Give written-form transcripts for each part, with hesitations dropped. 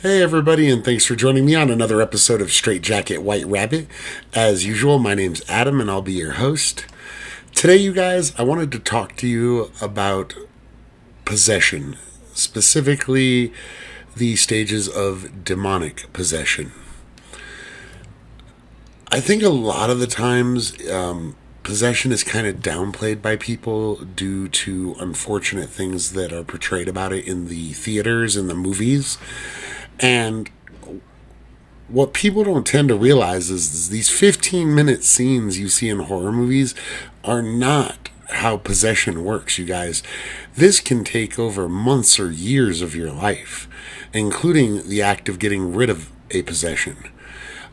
Hey everybody, and thanks for joining me on another episode of Straight Jacket White Rabbit. As usual, my name's Adam and I'll be your host. Today, you guys, I wanted to talk to you about possession, specifically the stages of demonic possession. I think a lot of the times, possession is kind of downplayed by people due to unfortunate things that are portrayed about it in the theaters and the movies. And what people don't tend to realize is these 15-minute scenes you see in horror movies are not how possession works, you guys. This can take over months or years of your life, including the act of getting rid of a possession.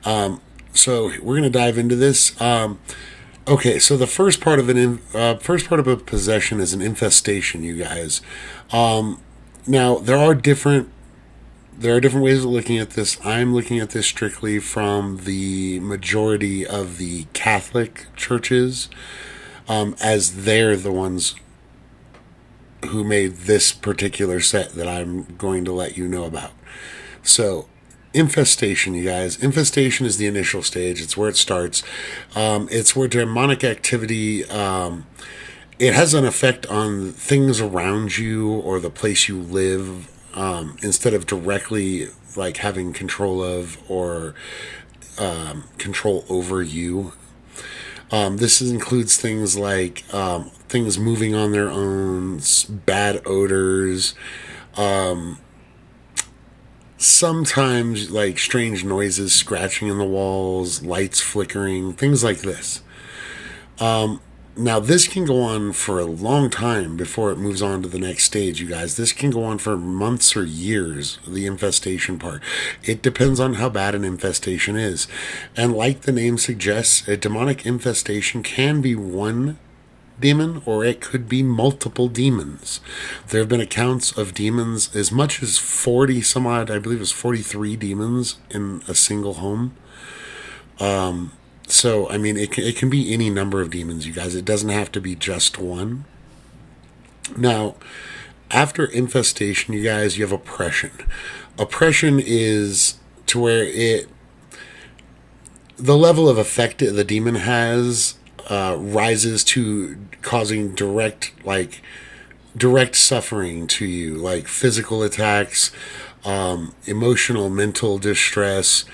So we're going to dive into this. Okay, so the first part of a possession is an infestation, you guys. Now there are different ways of looking at this. I'm looking at this strictly from the majority of the Catholic churches, as they're the ones who made this particular set that I'm going to let you know about. So, infestation, you guys. Infestation is the initial stage. It's where it starts. It's where demonic activity, it has an effect on things around you or the place you live, instead of directly like having control of or control over you. This includes things like things moving on their own, bad odors, sometimes like strange noises, scratching in the walls, lights flickering, things like this. Now, this can go on for a long time before it moves on to the next stage, you guys. This can go on for months or years, the infestation part. It depends on how bad an infestation is. And like the name suggests, a demonic infestation can be one demon or it could be multiple demons. There have been accounts of demons as much as 40 some odd, I believe it was 43 demons in a single home. So, I mean, it can be any number of demons, you guys. It doesn't have to be just one. Now, after infestation, you guys, you have oppression. Oppression is to where the level of effect the demon has rises to causing direct suffering to you, like physical attacks, emotional, mental distress,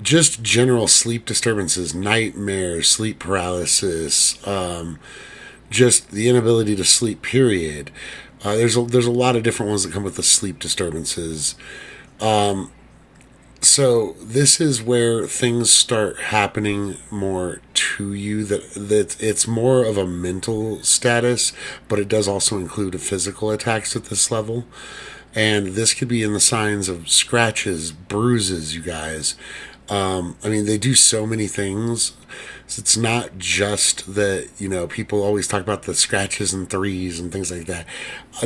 just general sleep disturbances, nightmares, sleep paralysis, just the inability to sleep, period. There's a lot of different ones that come with the sleep disturbances. So this is where things start happening more to you, that it's more of a mental status, but it does also include physical attacks at this level. And this could be in the signs of scratches, bruises, you guys. I mean, they do so many things. So it's not just that, people always talk about the scratches and threes and things like that.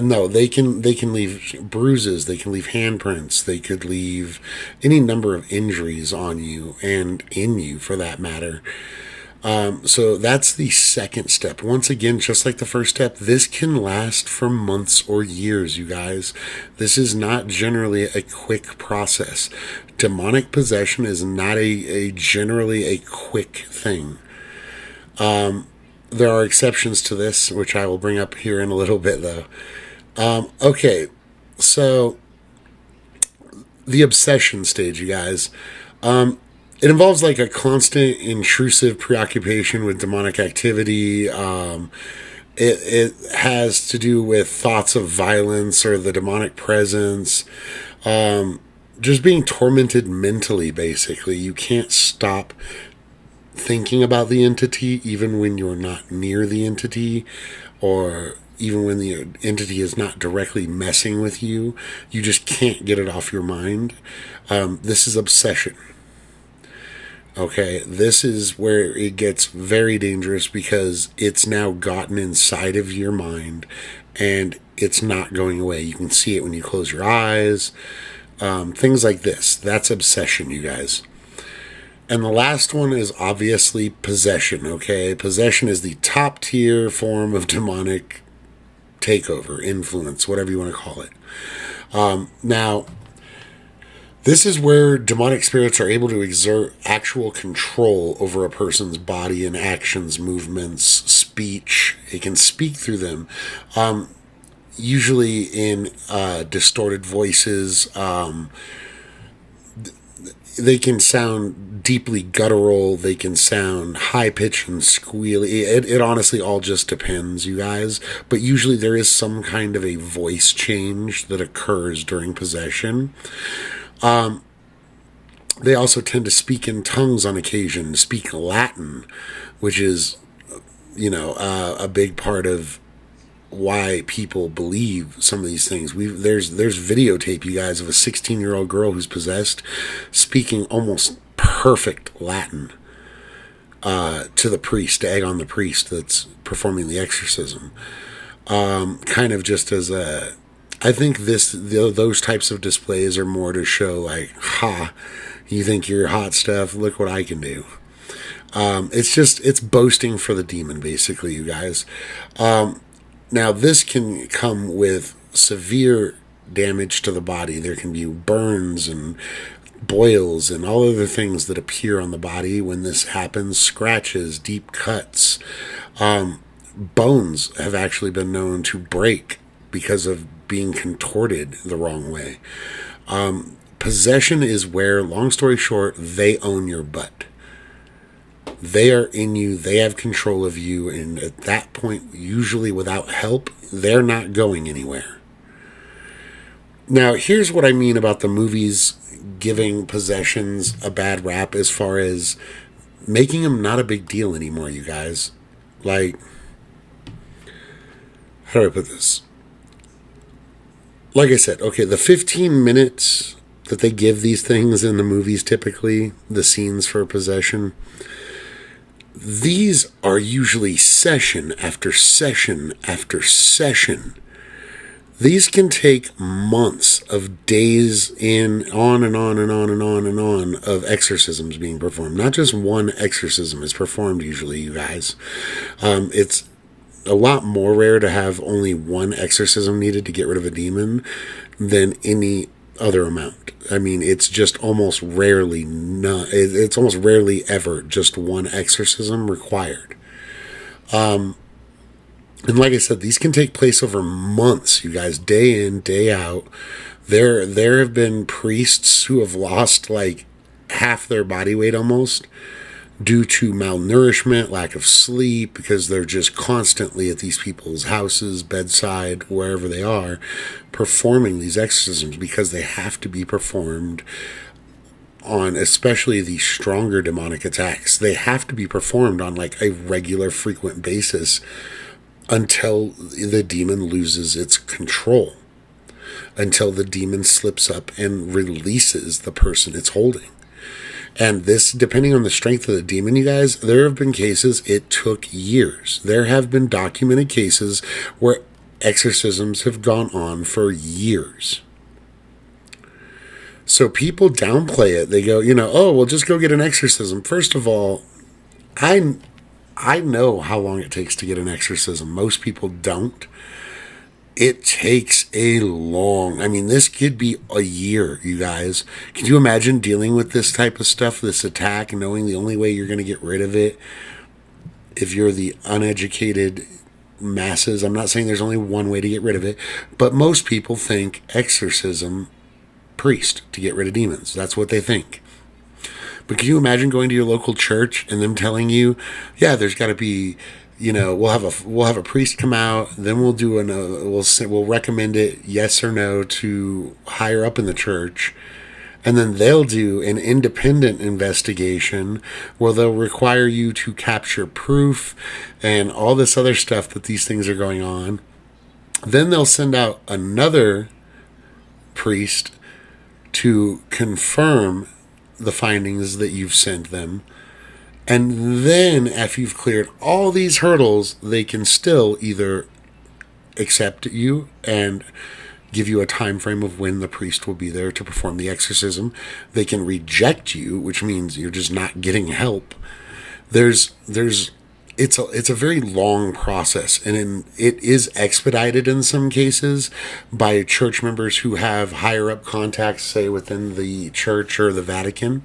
No, they can leave bruises. They can leave handprints. They could leave any number of injuries on you and in you, for that matter. So that's the second step. Once again, just like the first step, this can last for months or years, you guys. This is not generally a quick process. Demonic possession is not generally a quick thing. There are exceptions to this, which I will bring up here in a little bit, though. Okay, so the obsession stage, you guys. It involves like a constant intrusive preoccupation with demonic activity. It has to do with thoughts of violence or the demonic presence. Just being tormented mentally, basically. You can't stop thinking about the entity even when you're not near the entity, or even when the entity is not directly messing with you. You just can't get it off your mind. This is obsession. Okay, this is where it gets very dangerous because it's now gotten inside of your mind and it's not going away. You can see it when you close your eyes, things like this. That's obsession, you guys. And the last one is obviously possession, okay? Possession is the top tier form of demonic takeover, influence, whatever you want to call it. Now, This is where demonic spirits are able to exert actual control over a person's body and actions, movements, speech. It can speak through them, usually in distorted voices. They can sound deeply guttural. They can sound high pitched and squealy. It honestly all just depends, you guys. But usually there is some kind of a voice change that occurs during possession. They also tend to speak in tongues on occasion, speak Latin, which is, a big part of why people believe some of these things. There's videotape, you guys, of a 16-year-old girl who's possessed speaking almost perfect Latin to the priest, to egg on the priest that's performing the exorcism. Kind of just as a, I think those types of displays are more to show like, you think you're hot stuff? Look what I can do. It's boasting for the demon, basically, you guys. Now, this can come with severe damage to the body. There can be burns and boils and all other things that appear on the body when this happens. Scratches, deep cuts. Bones have actually been known to break because of being contorted the wrong way. Possession is where, long story short, they own your butt. They are in you, they have control of you, and at that point, usually without help, they're not going anywhere. Now, here's what I mean about the movies giving possessions a bad rap as far as making them not a big deal anymore, you guys. Like, how do I put this? Like I said, okay, the 15 minutes that they give these things in the movies, typically, the scenes for possession, these are usually session after session after session. These can take months of days on and on and on and on and on of exorcisms being performed. Not just one exorcism is performed usually, you guys. It's a lot more rare to have only one exorcism needed to get rid of a demon than any other amount. I mean, it's just almost rarely it's almost rarely ever just one exorcism required. And like I said, these can take place over months, you guys, day in, day out. There have been priests who have lost like half their body weight almost due to malnourishment, lack of sleep, because they're just constantly at these people's houses, bedside, wherever they are, performing these exorcisms because they have to be performed on, especially the stronger demonic attacks. They have to be performed on like a regular, frequent basis until the demon loses its control, until the demon slips up and releases the person it's holding. And this, depending on the strength of the demon, you guys, there have been cases it took years. There have been documented cases where exorcisms have gone on for years. So people downplay it. They go, oh, well, just go get an exorcism. First of all, I know how long it takes to get an exorcism. Most people don't. It takes this could be a year, you guys. Can you imagine dealing with this type of stuff, this attack, knowing the only way you're going to get rid of it if you're the uneducated masses? I'm not saying there's only one way to get rid of it, but most people think exorcism, priest to get rid of demons. That's what they think. But can you imagine going to your local church and them telling you, yeah, there's got to be, we'll have a priest come out, then we'll recommend it yes or no to higher up in the church, and then they'll do an independent investigation where they'll require you to capture proof and all this other stuff that these things are going on. Then they'll send out another priest to confirm the findings that you've sent them. And then after you've cleared all these hurdles, they can still either accept you and give you a time frame of when the priest will be there to perform the exorcism. They can reject you, which means you're just not getting help. There's it's a very long process, and it is expedited in some cases by church members who have higher up contacts, say within the church or the Vatican.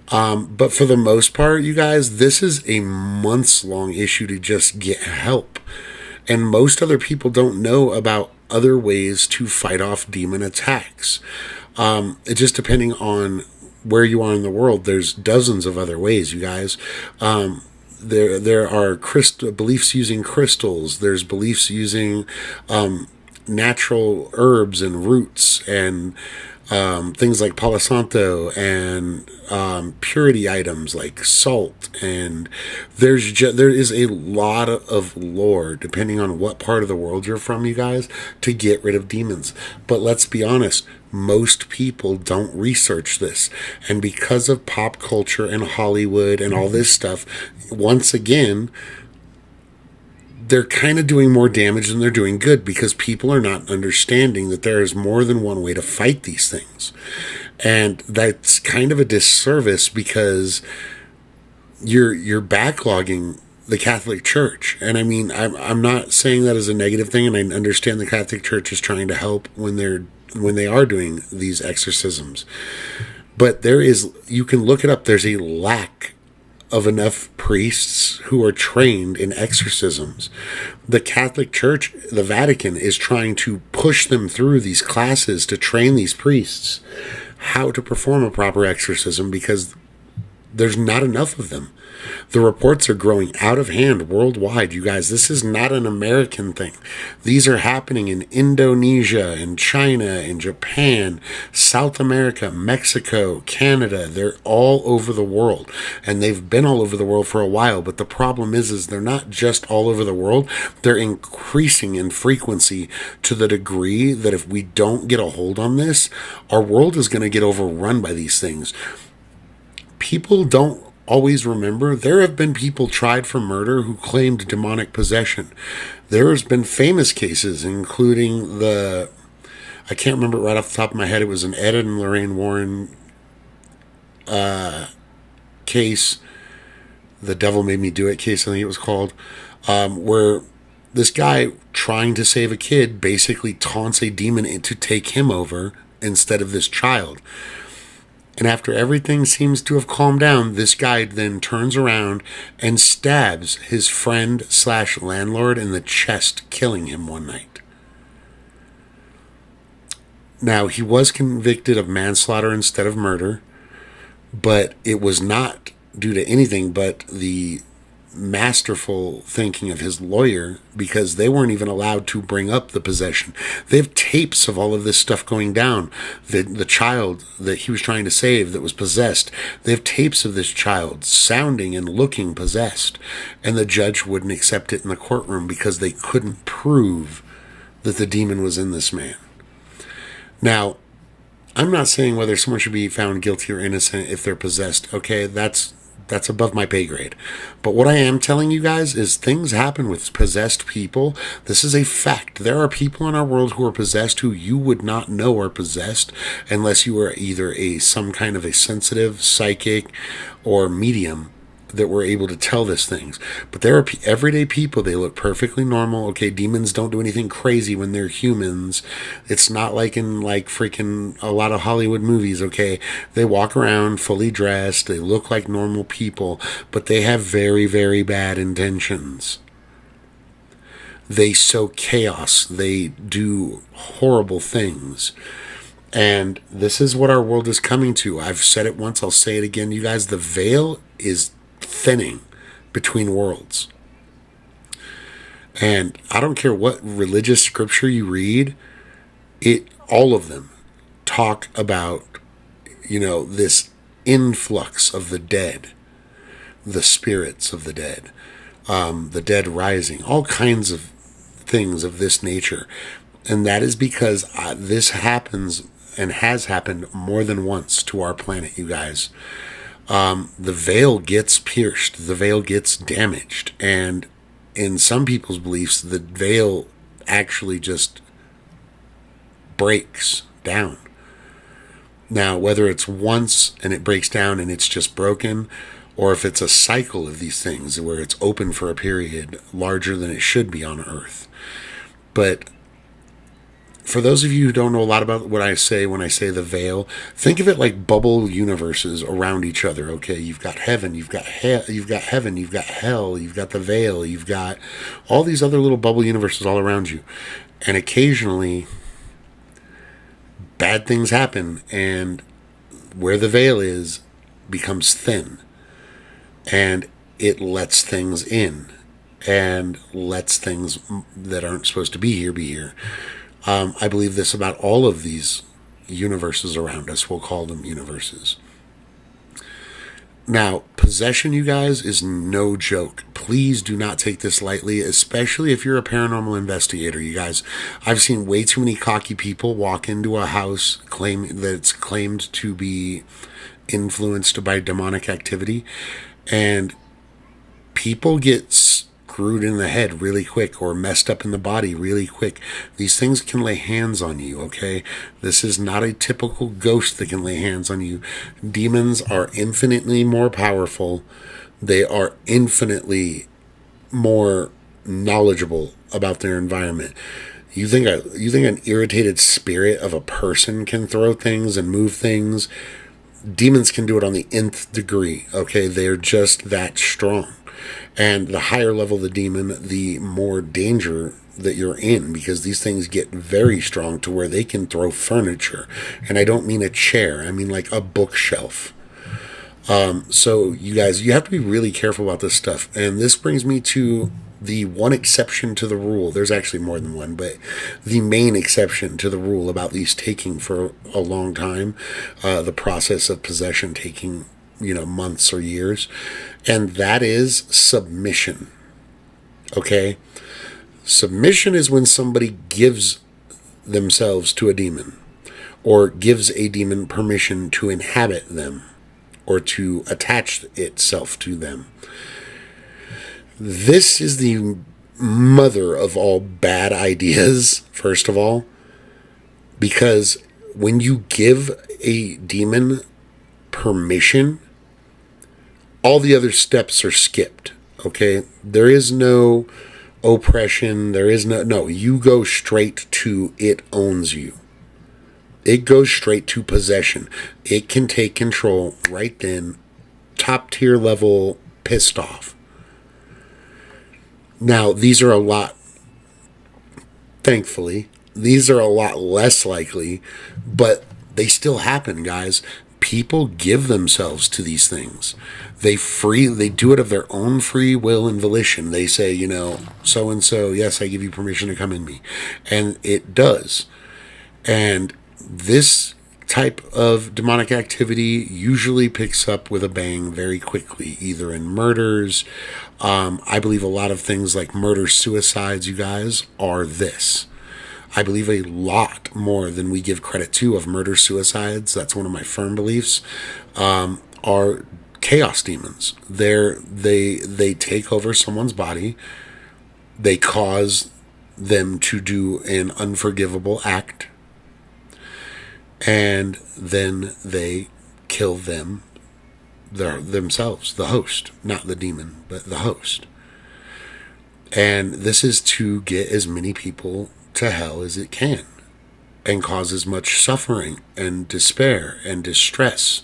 But for the most part, you guys, this is a months long issue to just get help. And most other people don't know about other ways to fight off demon attacks. It just depending on where you are in the world, there's dozens of other ways, you guys. There are beliefs using crystals. There's beliefs using natural herbs and roots and things like Palo Santo and purity items like salt. And there is a lot of lore, depending on what part of the world you're from, you guys, to get rid of demons. But let's be honest, most people don't research this. And because of pop culture and Hollywood and all this stuff, once again, they're kind of doing more damage than they're doing good, because people are not understanding that there is more than one way to fight these things. And that's kind of a disservice, because you're backlogging the Catholic Church. And I mean, I'm not saying that as a negative thing, and I understand the Catholic Church is trying to help when they are doing these exorcisms. But you can look it up, there's a lack of enough priests who are trained in exorcisms. The Catholic Church, the Vatican, is trying to push them through these classes to train these priests how to perform a proper exorcism, because there's not enough of them. The reports are growing out of hand worldwide, you guys. This is not an American thing. These are happening in Indonesia, in China, in Japan, South America, Mexico, Canada. They're all over the world. And they've been all over the world for a while. But the problem is they're not just all over the world. They're increasing in frequency to the degree that if we don't get a hold on this, our world is going to get overrun by these things. People don't always remember, there have been people tried for murder who claimed demonic possession. There has been famous cases, including I can't remember it right off the top of my head, it was an Ed and Lorraine Warren case, the Devil Made Me Do It case, I think it was called, where this guy trying to save a kid basically taunts a demon to take him over instead of this child. And after everything seems to have calmed down, this guy then turns around and stabs his friend / landlord in the chest, killing him one night. Now, he was convicted of manslaughter instead of murder, but it was not due to anything but the masterful thinking of his lawyer, because they weren't even allowed to bring up the possession. They have tapes of all of this stuff going down. The child that he was trying to save that was possessed, they have tapes of this child sounding and looking possessed, and the judge wouldn't accept it in the courtroom because they couldn't prove that the demon was in this man. Now, I'm not saying whether someone should be found guilty or innocent if they're possessed. Okay, that's above my pay grade. But what I am telling you guys is things happen with possessed people. This is a fact. There are people in our world who are possessed who you would not know are possessed unless you were either some kind of a sensitive, psychic, or medium that were able to tell this things. But there are everyday people, they look perfectly normal. Okay, demons don't do anything crazy when they're humans. It's not like in freaking a lot of Hollywood movies, okay? They walk around fully dressed, they look like normal people, but they have very, very bad intentions. They sow chaos, they do horrible things. And this is what our world is coming to. I've said it once, I'll say it again, you guys. The veil is thinning between worlds. And I don't care what religious scripture you read, all of them talk about, this influx of the dead, the spirits of the dead rising, all kinds of things of this nature. And that is because this happens and has happened more than once to our planet, you guys. The veil gets pierced, the veil gets damaged, and in some people's beliefs, the veil actually just breaks down. Now, whether it's once and it breaks down and it's just broken, or if it's a cycle of these things where it's open for a period larger than it should be on Earth. But for those of you who don't know a lot about what I say when I say the veil, think of it like bubble universes around each other. Okay, you've got heaven, you've got you've got heaven, you've got hell, you've got the veil, you've got all these other little bubble universes all around you, and occasionally bad things happen, and where the veil is becomes thin, and it lets things in, and lets things that aren't supposed to be here. I believe this about all of these universes around us. We'll call them universes. Now, possession, you guys, is no joke. Please do not take this lightly, especially if you're a paranormal investigator, you guys. I've seen way too many cocky people walk into a house that's claimed to be influenced by demonic activity, and people get screwed in the head really quick or messed up in the body really quick. These things can lay hands on you, okay? This is not a typical ghost that can lay hands on you. Demons are infinitely more powerful. They are infinitely more knowledgeable about their environment. You think an irritated spirit of a person can throw things and move things? Demons can do it on the nth degree, okay? They're just that strong. And the higher level the demon, the more danger that you're in, because these things get very strong to where they can throw furniture. And I don't mean a chair, I mean like a bookshelf. So you guys, you have to be really careful about this stuff. And this brings me to the one exception to the rule. There's actually more than one, but the main exception to the rule about these taking for a long time, the process of possession taking, months or years, and that is submission. Okay? Submission is when somebody gives themselves to a demon, or gives a demon permission to inhabit them, or to attach itself to them. This is the mother of all bad ideas, first of all, because when you give a demon permission, all the other steps are skipped, okay? There is no oppression, there is no, you go straight to it owns you. It goes straight to possession. It can take control right then, top tier level, pissed off. Now, these are thankfully, these are a lot less likely, but they still happen, guys. People give themselves to these things. They do it of their own free will and volition. They say, so-and-so, yes, I give you permission to come in me. And it does. And this type of demonic activity usually picks up with a bang very quickly, either in murders. I believe a lot of things like murder-suicides, you guys, are this. I believe a lot more than we give credit to of murder-suicides, that's one of my firm beliefs, are chaos demons. They take over someone's body. They cause them to do an unforgivable act. And then they kill themselves, the host, not the demon, but the host. And this is to get as many people to hell as it can, and cause as much suffering and despair and distress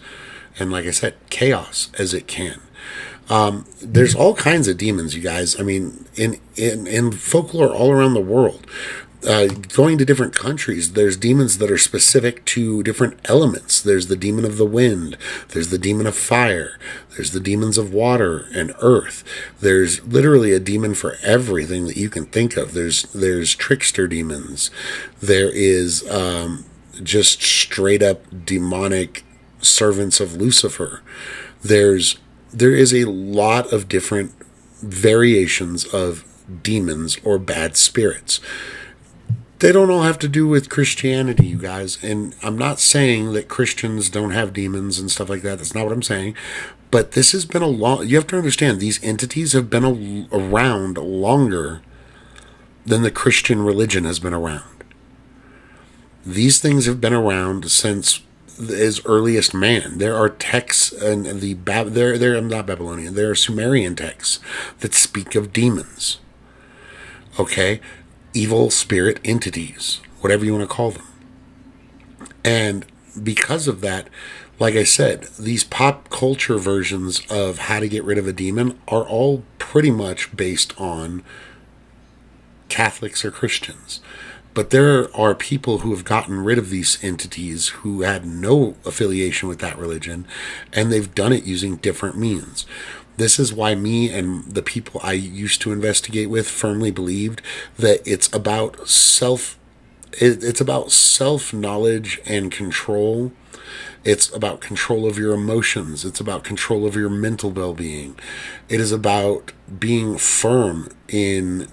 and, like I said, chaos as it can. There's all kinds of demons, you guys. I mean, in folklore all around the world, going to different countries, there's demons that are specific to different elements. There's the demon of the wind. There's the demon of fire. There's the demons of water and earth. There's literally a demon for everything that you can think of. There's trickster demons. There is just straight up demonic servants of Lucifer. There is a lot of different variations of demons or bad spirits. They don't all have to do with Christianity, you guys. And I'm not saying that Christians don't have demons and stuff like that. That's not what I'm saying. But this has been you have to understand, these entities have been around longer than the Christian religion has been around. These things have been around since as earliest man. There are texts and they're not Babylonian. There are Sumerian texts that speak of demons. Okay, evil spirit entities, whatever you want to call them. And because of that, like I said, these pop culture versions of how to get rid of a demon are all pretty much based on Catholics or Christians. But there are people who have gotten rid of these entities who had no affiliation with that religion, and they've done it using different means. This is why me and the people I used to investigate with firmly believed that it's about self-knowledge and control. It's about control of your emotions. It's about control of your mental well-being. It is about being firm in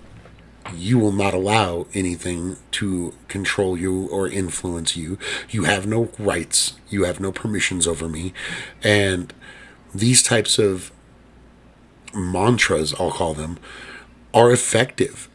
you will not allow anything to control you or influence you. You have no rights. You have no permissions over me. And these types of mantras, I'll call them, are effective.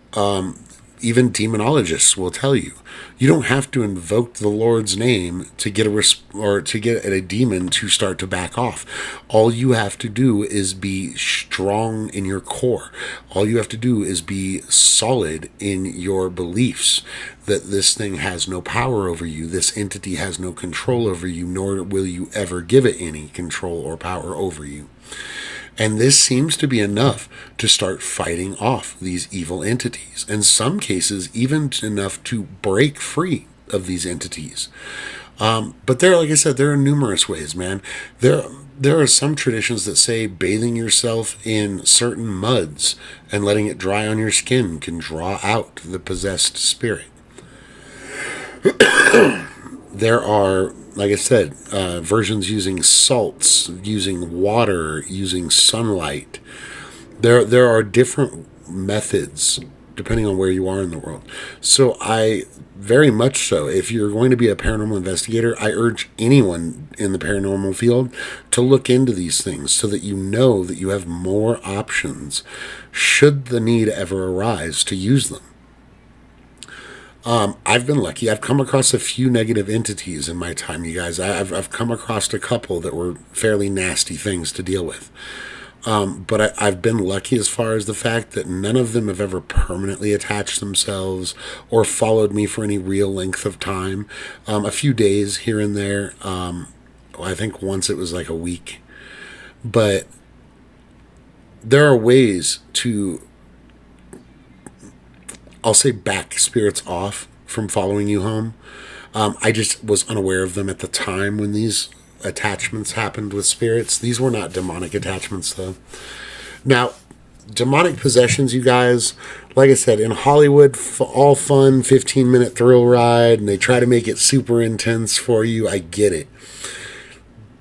Even demonologists will tell you, you don't have to invoke the Lord's name to get a demon to start to back off. All you have to do is be strong in your core. All you have to do is be solid in your beliefs that this thing has no power over you. This entity has no control over you, nor will you ever give it any control or power over you. And this seems to be enough to start fighting off these evil entities. In some cases, even enough to break free of these entities. But like I said, there are numerous ways, man. There are some traditions that say bathing yourself in certain muds and letting it dry on your skin can draw out the possessed spirit. There are, like I said, versions using salts, using water, using sunlight. There are different methods depending on where you are in the world. So I very much so, if you're going to be a paranormal investigator, I urge anyone in the paranormal field to look into these things so that you know that you have more options should the need ever arise to use them. I've been lucky. I've come across a few negative entities in my time, you guys. I've come across a couple that were fairly nasty things to deal with. But I've been lucky as far as the fact that none of them have ever permanently attached themselves or followed me for any real length of time. A few days here and there. I think once it was like a week. But there are ways to, I'll say, back spirits off from following you home. I just was unaware of them at the time when these attachments happened with spirits. These were not demonic attachments, though. Now, demonic possessions, you guys, like I said, in Hollywood, all fun, 15-minute thrill ride, and they try to make it super intense for you. I get it.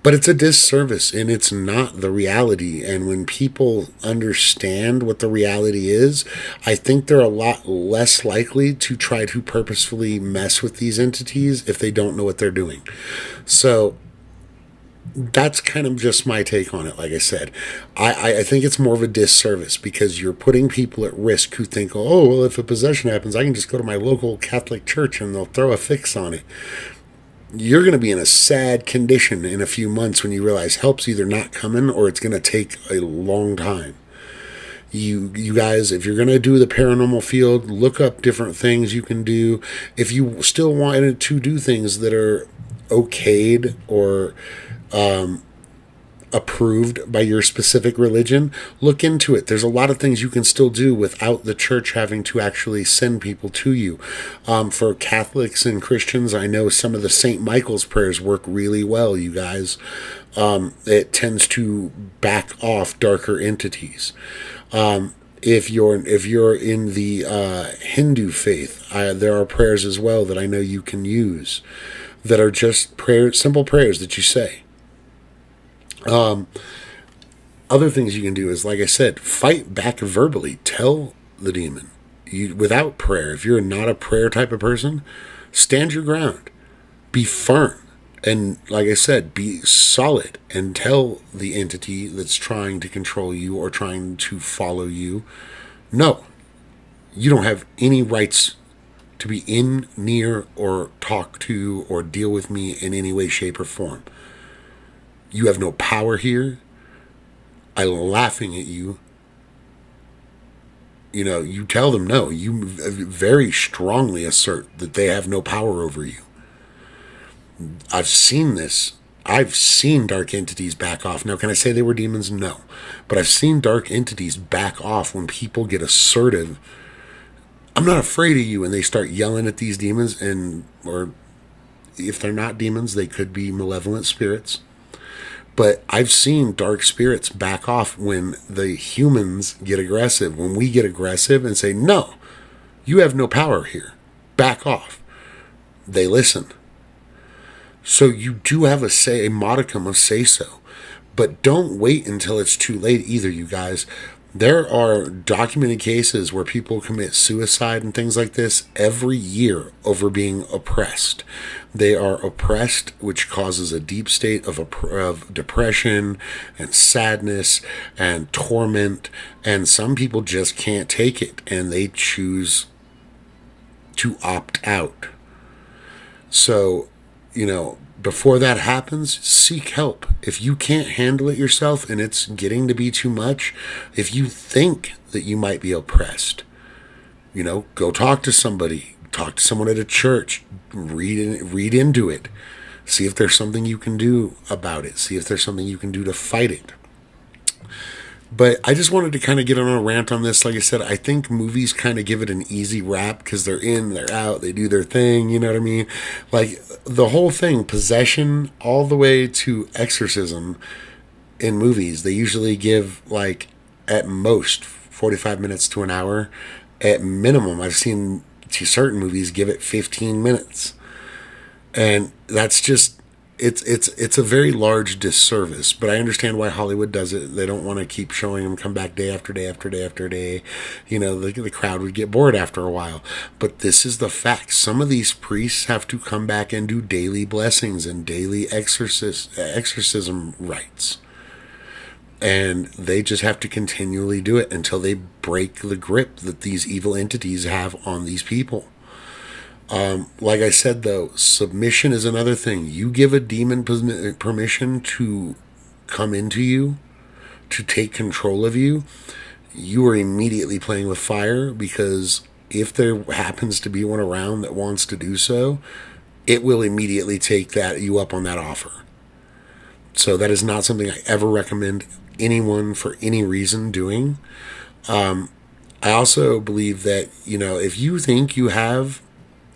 But it's a disservice, and it's not the reality. And when people understand what the reality is, I think they're a lot less likely to try to purposefully mess with these entities if they don't know what they're doing. So that's kind of just my take on it. Like I said, I think it's more of a disservice because you're putting people at risk who think, oh, well, if a possession happens, I can just go to my local Catholic church and they'll throw a fix on it. You're going to be in a sad condition in a few months when you realize help's either not coming or it's going to take a long time. You guys, if you're going to do the paranormal field, look up different things you can do. If you still wanted to do things that are okayed or approved by your specific religion, look into it. There's a lot of things you can still do without the church having to actually send people to you. For Catholics and Christians, I know some of the St. Michael's prayers work really well, you guys. It tends to back off darker entities. If you're in the Hindu faith, there are prayers as well that I know you can use that are just simple prayers that you say. Other things you can do is, like I said, fight back verbally. Tell the demon. Without prayer, if you're not a prayer type of person, stand your ground. Be firm. And like I said, be solid and tell the entity that's trying to control you or trying to follow you, no, you don't have any rights to be in, near, or talk to, or deal with me in any way, shape, or form. You have no power here. I'm laughing at you. You know, you tell them no. You very strongly assert that they have no power over you. I've seen this. I've seen dark entities back off. Now, can I say they were demons? No. But I've seen dark entities back off when people get assertive. I'm not afraid of you, and they start yelling at these demons, or if they're not demons, they could be malevolent spirits. But I've seen dark spirits back off when the humans get aggressive. When we get aggressive and say, no, you have no power here. Back off. They listen. So you do have a modicum of say-so. But don't wait until it's too late either, you guys. There are documented cases where people commit suicide and things like this every year over being oppressed. They are oppressed, which causes a deep state of depression and sadness and torment. And some people just can't take it, and they choose to opt out. So, you know, before that happens, seek help. If you can't handle it yourself and it's getting to be too much, if you think that you might be oppressed, you know, go talk to somebody. Talk to someone at a church. Read into it. See if there's something you can do about it. See if there's something you can do to fight it. But I just wanted to kind of get on a rant on this. Like I said, I think movies kind of give it an easy rap because they're in, they're out, they do their thing, you know what I mean? Like, the whole thing, possession, all the way to exorcism in movies, they usually give, like, at most 45 minutes to an hour. At minimum, I've seen certain movies give it 15 minutes. And that's just... It's a very large disservice, but I understand why Hollywood does it. They don't want to keep showing them come back day after day after day after day. You know, the crowd would get bored after a while. But this is the fact. Some of these priests have to come back and do daily blessings and daily exorcism rites. And they just have to continually do it until they break the grip that these evil entities have on these people. Like I said, though, submission is another thing. You give a demon permission to come into you, to take control of you, you are immediately playing with fire, because if there happens to be one around that wants to do so, it will immediately take you up on that offer. So that is not something I ever recommend anyone for any reason doing. I also believe that, you know, if you think you have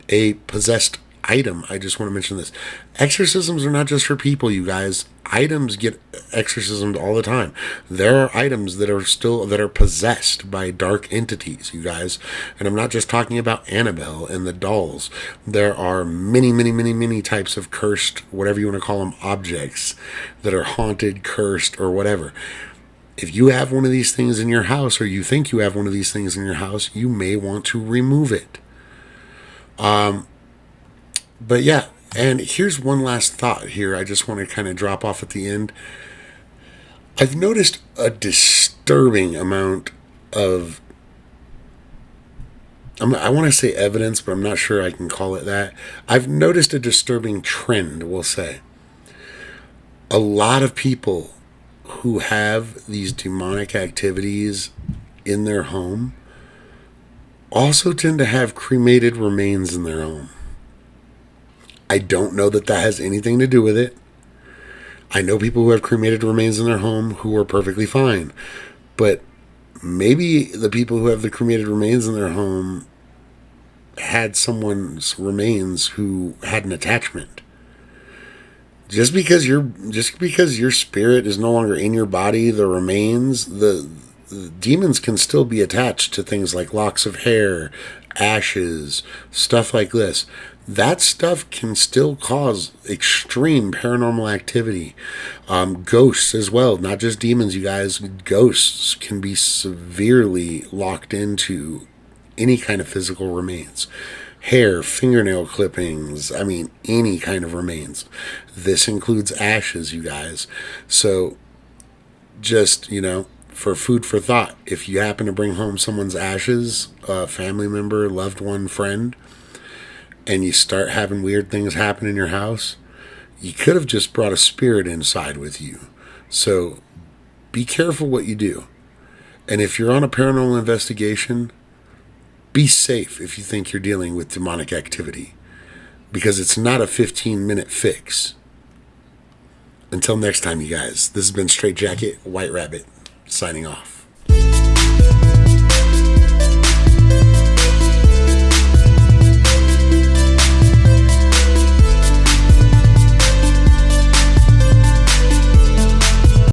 a possessed item, I just want to mention this. Exorcisms are not just for people, you guys. Items get exorcismed all the time. There are items that are possessed by dark entities, you guys. And I'm not just talking about Annabelle and the dolls. There are many, many, many, many types of cursed, whatever you want to call them, objects that are haunted, cursed, or whatever. If you have one of these things in your house, or you think you have one of these things in your house, you may want to remove it. But yeah, and here's one last thought here. I just want to kind of drop off at the end. I've noticed a disturbing amount of, I want to say evidence, but I'm not sure I can call it that. I've noticed a disturbing trend, we'll say. A lot of people who have these demonic activities in their home also tend to have cremated remains in their home. I don't know that has anything to do with it. I know people who have cremated remains in their home who are perfectly fine. But maybe the people who have the cremated remains in their home had someone's remains who had an attachment. Just because your spirit is no longer in your body, the remains, the demons can still be attached to things like locks of hair, ashes, stuff like this. That stuff can still cause extreme paranormal activity. Ghosts as well, not just demons, you guys. Ghosts can be severely locked into any kind of physical remains. Hair, fingernail clippings, I mean, any kind of remains. This includes ashes, you guys. So, just, you know, for food for thought, if you happen to bring home someone's ashes, a family member, loved one, friend, and you start having weird things happen in your house, you could have just brought a spirit inside with you. So be careful what you do. And if you're on a paranormal investigation, be safe if you think you're dealing with demonic activity, because it's not a 15-minute fix. Until next time, you guys, this has been Straight Jacket White Rabbit, signing off.